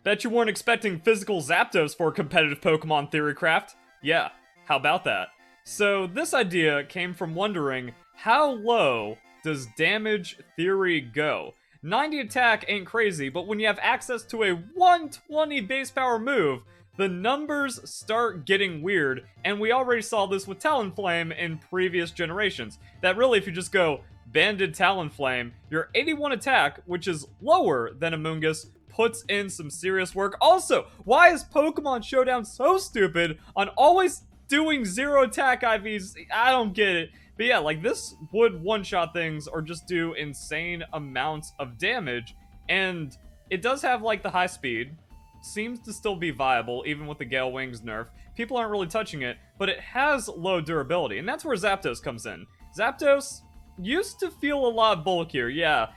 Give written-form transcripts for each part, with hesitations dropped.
Bet you weren't expecting physical Zapdos for competitive Pokemon Theory Craft. Yeah, how about that? So this idea came from wondering, how low does damage theory go? 90 attack ain't crazy, but when you have access to a 120 base power move, the numbers start getting weird, and we already saw this with Talonflame in previous generations. That really, if you just go Banded Talonflame, your 81 attack, which is lower than Amoonguss, puts in some serious work. Also, why is Pokemon Showdown so stupid on always doing 0 attack IVs? I don't get it. But yeah, like, this would one-shot things or just do insane amounts of damage, and it does have, like, the high speed. Seems to still be viable, even with the Gale Wings nerf. People aren't really touching it, but it has low durability, and that's where Zapdos comes in. Zapdos used to feel a lot bulkier, yeah.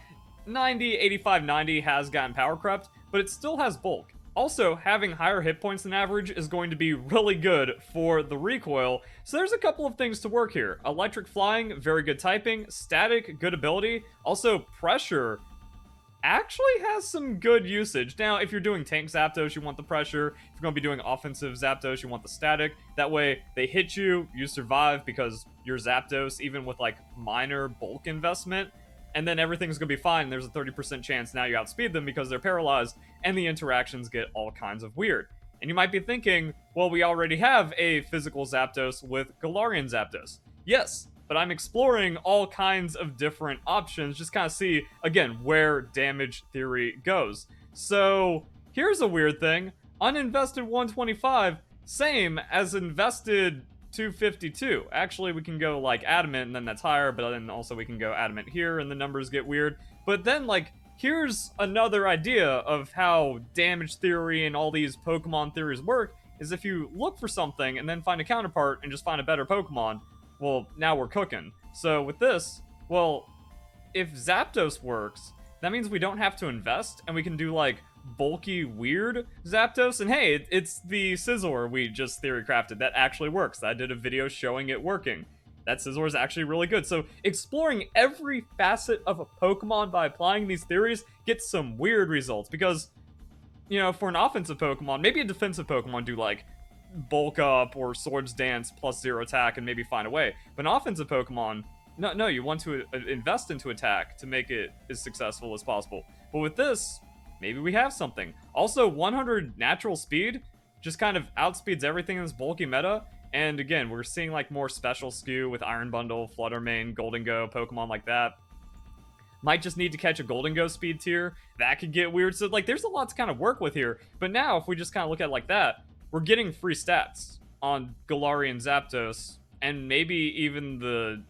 90, 85, 90 has gotten power crept, but it still has bulk. Also, having higher hit points than average is going to be really good for the recoil, so there's a couple of things to work here. Electric Flying, very good typing. Static, good ability. Also, Pressure actually has some good usage. Now, if you're doing Tank Zapdos, you want the Pressure. If you're going to be doing Offensive Zapdos, you want the Static. That way, they hit you, you survive because you're Zapdos, even with, like, minor bulk investment. And then everything's going to be fine. There's a 30% chance now you outspeed them because they're paralyzed, and the interactions get all kinds of weird. And you might be thinking, well, we already have a physical Zapdos with Galarian Zapdos. Yes, but I'm exploring all kinds of different options, just kind of see, again, where damage theory goes. So, here's a weird thing. Uninvested 125, same as invested 252. Actually, we can go, like, Adamant, and then that's higher, but then also we can go Adamant here, and the numbers get weird. But then, like, here's another idea of how damage theory and all these Pokemon theories work, is if you look for something and then find a counterpart and just find a better Pokemon, well, now we're cooking. So with this, well, if Zapdos works, that means we don't have to invest, and we can do, like, bulky, weird Zapdos. And hey, it's the Scizor we just theory crafted that actually works. I did a video showing it working. That Scizor is actually really good. So exploring every facet of a Pokemon by applying these theories gets some weird results. Because, you know, for an offensive Pokemon, maybe a defensive Pokemon do, like, bulk up or Swords Dance plus 0 attack and maybe find a way. But an offensive Pokemon, no, you want to invest into attack to make it as successful as possible. But with this, maybe we have something. Also, 100 natural speed just kind of outspeeds everything in this bulky meta. And again, we're seeing, like, more special skew with Iron Bundle, Fluttermane, Golden Go, Pokemon like that. Might just need to catch a Golden Go speed tier. That could get weird. So, like, there's a lot to kind of work with here. But now, if we just kind of look at it like that, we're getting free stats on Galarian Zapdos. And maybe even the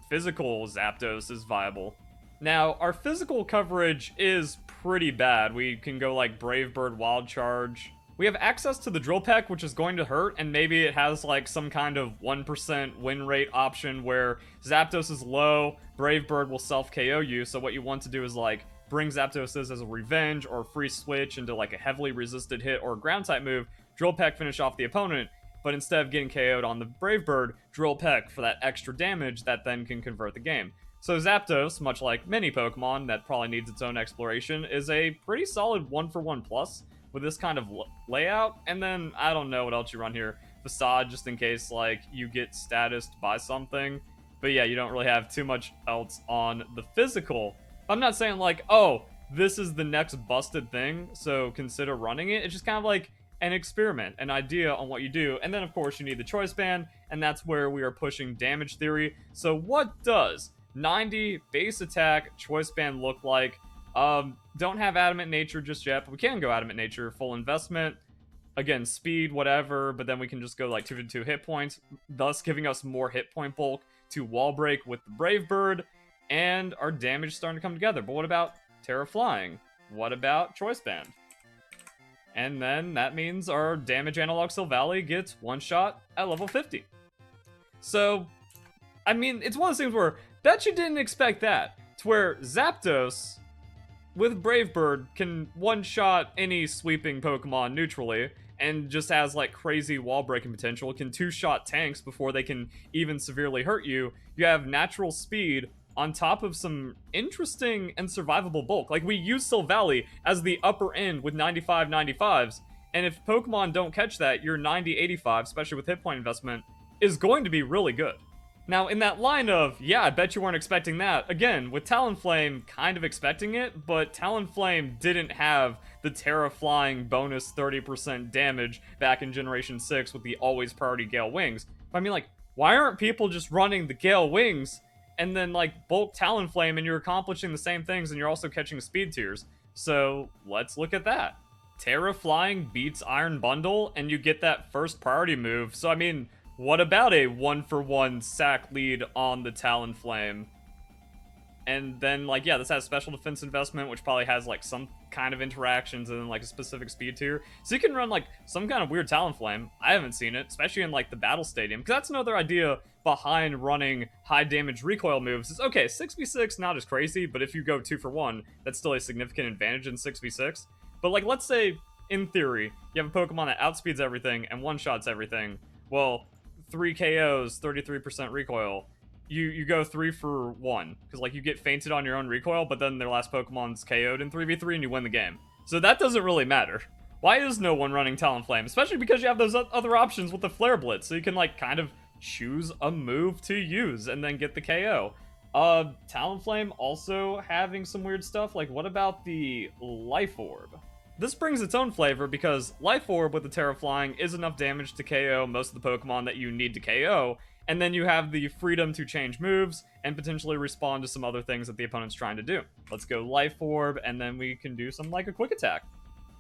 physical Zapdos is viable. Now, our physical coverage is pretty bad. We can go, like, Brave Bird, Wild Charge. We have access to the Drill Peck, which is going to hurt, and maybe it has, like, some kind of 1% win rate option where Zapdos is low, Brave Bird will self-KO you, so what you want to do is, like, bring Zapdos as a revenge or a free switch into, like, a heavily resisted hit or a ground-type move, Drill Peck finish off the opponent, but instead of getting KO'd on the Brave Bird, Drill Peck for that extra damage that then can convert the game. So Zapdos, much like many Pokemon that probably needs its own exploration, is a pretty solid 1-for-1 plus with this kind of layout. And then, I don't know what else you run here. Facade, just in case, like, you get statused by something. But yeah, you don't really have too much else on the physical. I'm not saying, like, oh, this is the next busted thing, so consider running it. It's just kind of like an experiment, an idea on what you do. And then, of course, you need the choice band, and that's where we are pushing damage theory. So what does 90 base attack choice band look like? Don't have Adamant Nature just yet, but we can go Adamant Nature, full investment. Again, speed, whatever, but then we can just go like 2 hit points, thus giving us more hit point bulk to wall break with the Brave Bird, and our damage is starting to come together. But what about Terra Flying? What about Choice Band? And then that means our damage analog Silvally gets one shot at level 50. So, I mean, it's one of those things where bet you didn't expect that. To where Zapdos with Brave Bird can one-shot any sweeping Pokemon neutrally, and just has like crazy wall breaking potential, can two-shot tanks before they can even severely hurt you. You have natural speed on top of some interesting and survivable bulk. Like, we use Silvally as the upper end with 95 95s, and if Pokemon don't catch that, your 90 85, especially with hit point investment, is going to be really good. Now, in that line of, yeah, I bet you weren't expecting that, again, with Talonflame kind of expecting it, but Talonflame didn't have the Terra Flying bonus 30% damage back in Generation 6 with the always priority Gale Wings. I mean, like, why aren't people just running the Gale Wings and then, like, bulk Talonflame and you're accomplishing the same things and you're also catching speed tiers? So, let's look at that. Terra Flying beats Iron Bundle and you get that first priority move, so I mean, what about a 1-for-1 sack lead on the Talonflame? And then, like, yeah, this has special defense investment, which probably has, like, some kind of interactions and then, like, a specific speed tier. So you can run, like, some kind of weird Talonflame. I haven't seen it, especially in, like, the Battle Stadium. Because that's another idea behind running high damage recoil moves. Is, okay, 6v6, not as crazy, but if you go 2-for-1, that's still a significant advantage in 6v6. But, like, let's say, in theory, you have a Pokemon that outspeeds everything and one-shots everything. Well, 3 KOs, 33% recoil. You go 3-for-1, because, like, you get fainted on your own recoil, but then their last Pokemon's KO'd in 3v3 and you win the game. So that doesn't really matter. Why is no one running Talonflame? Especially because you have those other options with the Flare Blitz, so you can, like, kind of choose a move to use and then get the KO. Talonflame also having some weird stuff, like, what about the Life Orb? This brings its own flavor because Life Orb with the Terra Flying is enough damage to KO most of the Pokemon that you need to KO, and then you have the freedom to change moves and potentially respond to some other things that the opponent's trying to do. Let's go Life Orb, and then we can do something like a Quick Attack.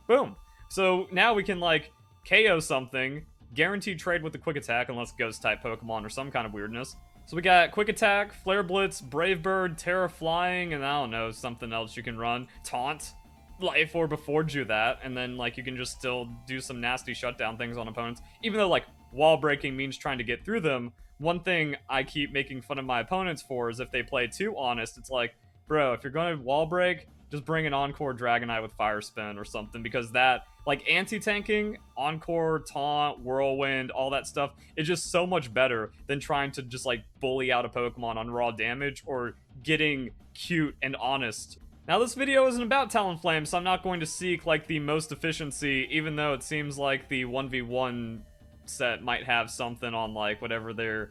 Boom. So now we can, like, KO something, guaranteed trade with the Quick Attack unless Ghost-type Pokemon or some kind of weirdness. So we got Quick Attack, Flare Blitz, Brave Bird, Terra Flying, and I don't know, something else you can run. Taunt. Life Orb affords you that, and then, like, you can just still do some nasty shutdown things on opponents. Even though, like, wall breaking means trying to get through them, one thing I keep making fun of my opponents for is if they play too honest, it's like, bro, if you're going to wall break, just bring an Encore Dragonite with Fire Spin or something, because that, like, anti-tanking, Encore, Taunt, Whirlwind, all that stuff is just so much better than trying to just, like, bully out a Pokemon on raw damage or getting cute and honest. Now, this video isn't about Talonflame, so I'm not going to seek, like, the most efficiency, even though it seems like the 1v1 set might have something on, like, whatever their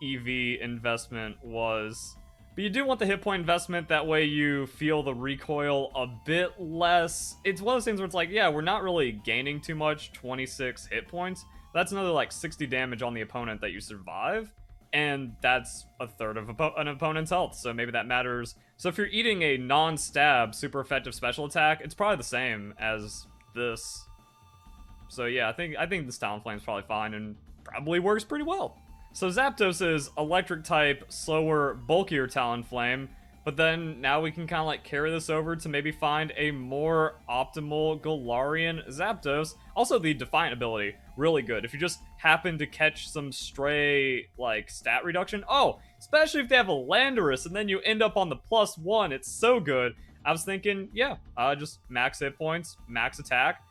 EV investment was. But you do want the hit point investment, that way you feel the recoil a bit less. It's one of those things where it's like, yeah, we're not really gaining too much, 26 hit points. That's another, like, 60 damage on the opponent that you survive. And that's a third of an opponent's health, so maybe that matters. So if you're eating a non-stab super effective special attack, it's probably the same as this. So yeah, I think this Talonflame is probably fine and probably works pretty well. So Zapdos is electric type, slower, bulkier Talonflame, but then now we can kind of like carry this over to maybe find a more optimal Galarian Zapdos. Also the Defiant ability, really good. If you just happen to catch some stray, like, stat reduction, oh, especially if they have a Landorus and then you end up on the +1, it's so good. I was thinking, yeah, just max hit points, max attack.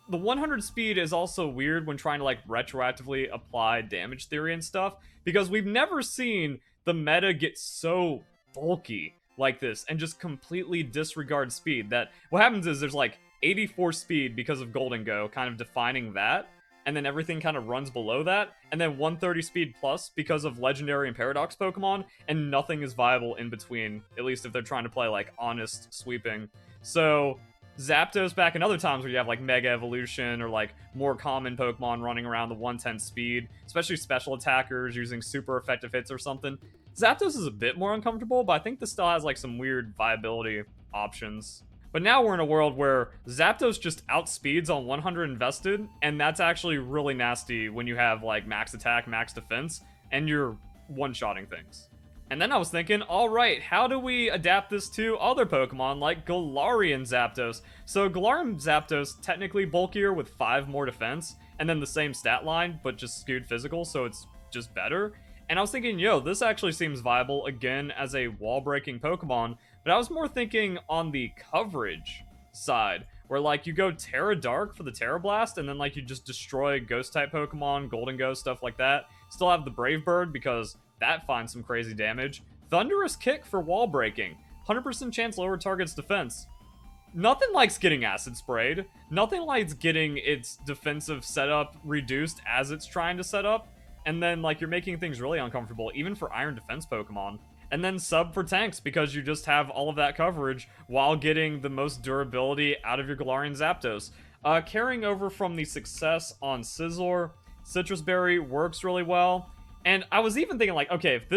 The 100 speed is also weird when trying to, like, retroactively apply damage theory and stuff, because we've never seen the meta get so bulky like this and just completely disregard speed. That what happens is there's, like, 84 speed because of Golden Go, kind of defining that, and then everything kind of runs below that, and then 130 speed plus because of Legendary and Paradox Pokemon, and nothing is viable in between, at least if they're trying to play, like, honest sweeping. So Zapdos, back in other times where you have, like, Mega Evolution or, like, more common Pokemon running around the 110 speed, especially special attackers using super effective hits or something, Zapdos is a bit more uncomfortable, but I think this still has, like, some weird viability options. But now we're in a world where Zapdos just outspeeds on 100 invested, and that's actually really nasty when you have, like, max attack, max defense, and you're one-shotting things. And then I was thinking, alright, how do we adapt this to other Pokemon like Galarian Zapdos? So Galarian Zapdos, technically bulkier with 5 more defense, and then the same stat line, but just skewed physical, so it's just better. And I was thinking, yo, this actually seems viable, again, as a wall-breaking Pokemon, but I was more thinking on the coverage side, where, like, you go Terra Dark for the Terra Blast, and then, like, you just destroy Ghost-type Pokemon, Golden Ghost, stuff like that. Still have the Brave Bird, because that finds some crazy damage. Thunderous Kick for wall breaking. 100% chance lower target's defense. Nothing likes getting acid sprayed. Nothing likes getting its defensive setup reduced as it's trying to set up. And then, like, you're making things really uncomfortable, even for Iron Defense Pokemon. And then sub for tanks, because you just have all of that coverage while getting the most durability out of your Galarian Zapdos. Carrying over from the success on Scizor, Citrus Berry works really well. And I was even thinking, like, okay, if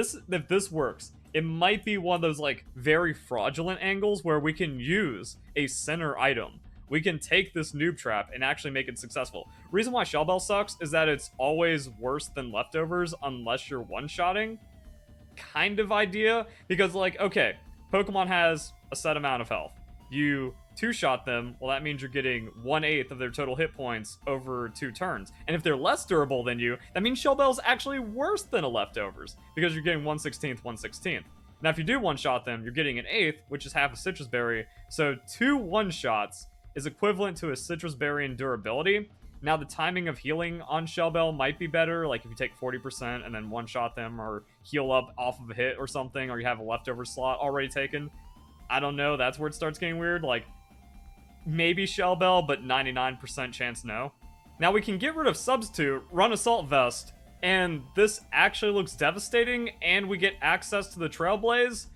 this works, it might be one of those, like, very fraudulent angles where we can use a center item. We can take this noob trap and actually make it successful. Reason why Shell Bell sucks is that it's always worse than leftovers unless you're one-shotting. Kind of idea. Because, like, okay, Pokemon has a set amount of health. You two-shot them, well, that means you're getting 1/8 of their total hit points over 2 turns. And if they're less durable than you, that means Shell Bell's actually worse than a leftovers, because you're getting 1/16, 1/16. Now, if you do one-shot them, you're getting an 1/8, which is half a Citrus Berry, so 2 one-shots is equivalent to a Citrus Berry in durability. Now, the timing of healing on Shell Bell might be better, like if you take 40% and then one-shot them, or heal up off of a hit or something, or you have a leftover slot already taken. I don't know, that's where it starts getting weird, like, maybe Shell Bell, but 99% chance no. Now we can get rid of Substitute, run Assault Vest, and this actually looks devastating, and we get access to the Trailblaze,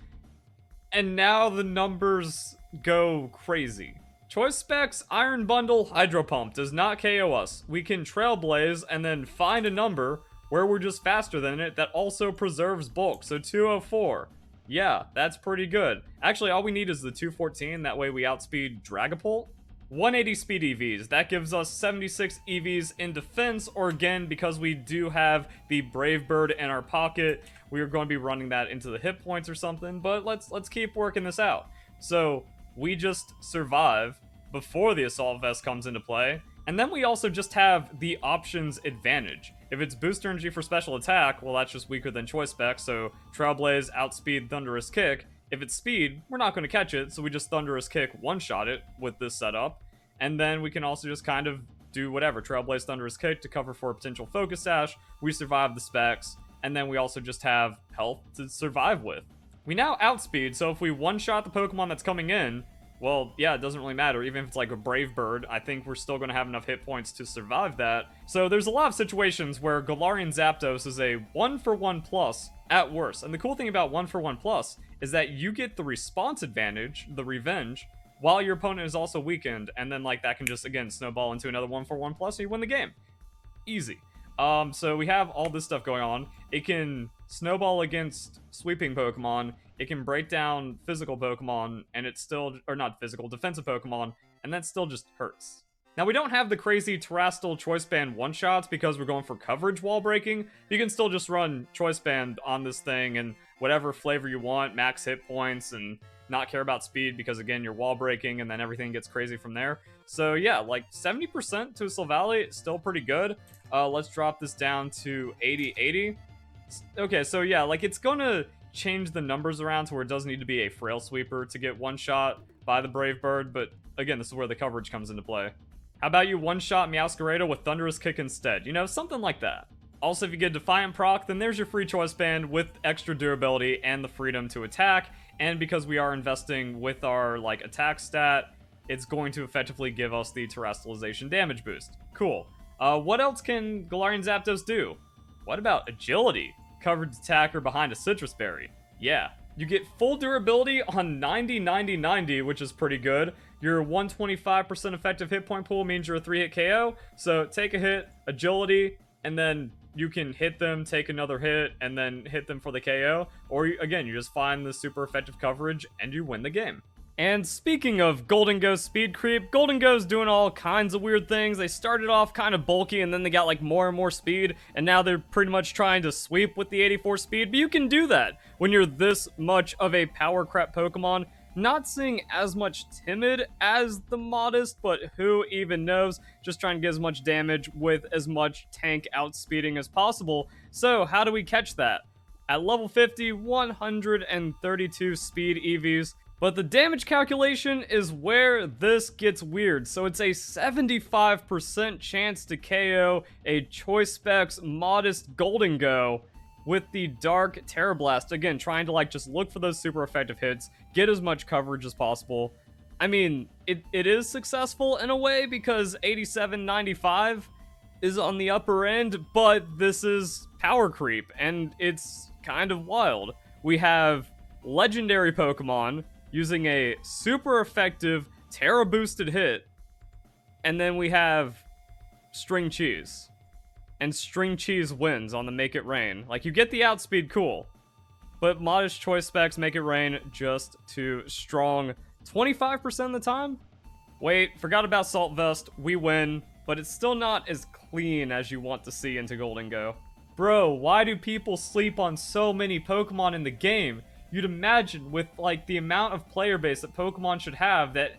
and now the numbers go crazy. Choice specs, Iron Bundle, Hydro Pump does not KO us. We can Trailblaze and then find a number where we're just faster than it that also preserves bulk, so 204. Yeah, that's pretty good. Actually, all we need is the 214, that way we outspeed Dragapult. 180 speed EVs, that gives us 76 EVs in defense, or again, because we do have the Brave Bird in our pocket, we are going to be running that into the hit points or something, but let's keep working this out. So, we just survive before the Assault Vest comes into play, and then we also just have the options advantage. If it's booster energy for special attack, well, that's just weaker than choice spec, so Trailblaze, outspeed, Thunderous Kick. If it's speed, we're not going to catch it, so we just Thunderous Kick, one-shot it with this setup. And then we can also just kind of do whatever, Trailblaze, Thunderous Kick to cover for a potential Focus Sash. We survive the specs, and then we also just have health to survive with. We now outspeed, so if we one-shot the Pokemon that's coming in, well, yeah, it doesn't really matter. Even if it's like a Brave Bird, I think we're still going to have enough hit points to survive that. So there's a lot of situations where Galarian Zapdos is a 1-for-1 plus at worst. And the cool thing about 1-for-1 plus is that you get the response advantage, the revenge, while your opponent is also weakened. And then, like, that can just, again, snowball into another 1-for-1 plus and you win the game. Easy. So we have all this stuff going on. It can snowball against sweeping Pokemon. It can break down physical Pokemon, and it's still, or not physical, defensive Pokemon, and that still just hurts. Now, we don't have the crazy Terrestrial Choice Band one-shots because we're going for coverage wall breaking. You can still just run Choice Band on this thing and whatever flavor you want, max hit points, and not care about speed because, again, you're wall breaking, and then everything gets crazy from there. So, yeah, like 70% to Silvally, still pretty good. Let's drop this down to 80-80. Okay, so yeah, like, it's gonna change the numbers around to where it doesn't need to be a Frail Sweeper to get one-shot by the Brave Bird, but again, this is where the coverage comes into play. How about you one-shot Meowscarada with Thunderous Kick instead? You know, something like that. Also, if you get Defiant Proc, then there's your free Choice Band with extra durability and the freedom to attack, and because we are investing with our, like, attack stat, it's going to effectively give us the Terrestrialization damage boost. Cool. What else can Galarian Zapdos do? What about Agility? Covered attacker behind a Citrus Berry. Yeah. You get full durability on 90-90-90, which is pretty good. Your 125% effective hit point pool means you're a 3-hit KO. So take a hit, Agility, and then you can hit them, take another hit, and then hit them for the KO. Or, again, you just find the super effective coverage, and you win the game. And speaking of Golden Ghost speed creep, Golden Ghost doing all kinds of weird things. They started off kind of bulky and then they got like more and more speed, and now they're pretty much trying to sweep with the 84 speed, but you can do that when you're this much of a power crap Pokemon. Not seeing as much Timid as the Modest, but who even knows, just trying to get as much damage with as much tank outspeeding as possible. So how do we catch that? At level 50, 132 speed EVs. But the damage calculation is where this gets weird. So it's a 75% chance to KO a Choice Specs Modest Golden Go. with the Dark Terror Blast. Again, trying to like just look for those super effective hits, get as much coverage as possible. I mean, it is successful in a way because 87-95 is on the upper end, but this is power creep, and it's kind of wild. We have legendary Pokemon using a super effective Terra boosted hit, and then we have String Cheese. And String Cheese wins on the Make It Rain. Like, you get the outspeed, cool. But Modest Choice specs Make It Rain just too strong. 25% of the time? Wait, forgot about Salt Vest. We win, but it's still not as clean as you want to see into Golden Go. Bro, why do people sleep on so many Pokemon in the game? You'd imagine with, like, the amount of player base that Pokemon should have that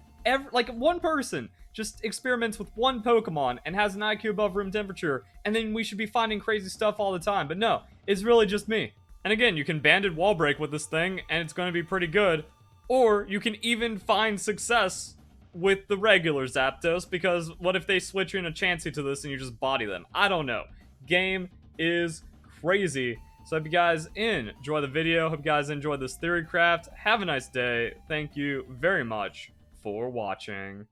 one person just experiments with one Pokemon and has an IQ above room temperature, and then we should be finding crazy stuff all the time. But no, it's really just me. And again, you can banded wall break with this thing, and it's going to be pretty good. Or you can even find success with the regular Zapdos, because what if they switch you in a Chansey to this and you just body them? I don't know. Game is crazy. So I hope you guys enjoy the video. Hope you guys enjoyed this theory craft. Have a nice day. Thank you very much for watching.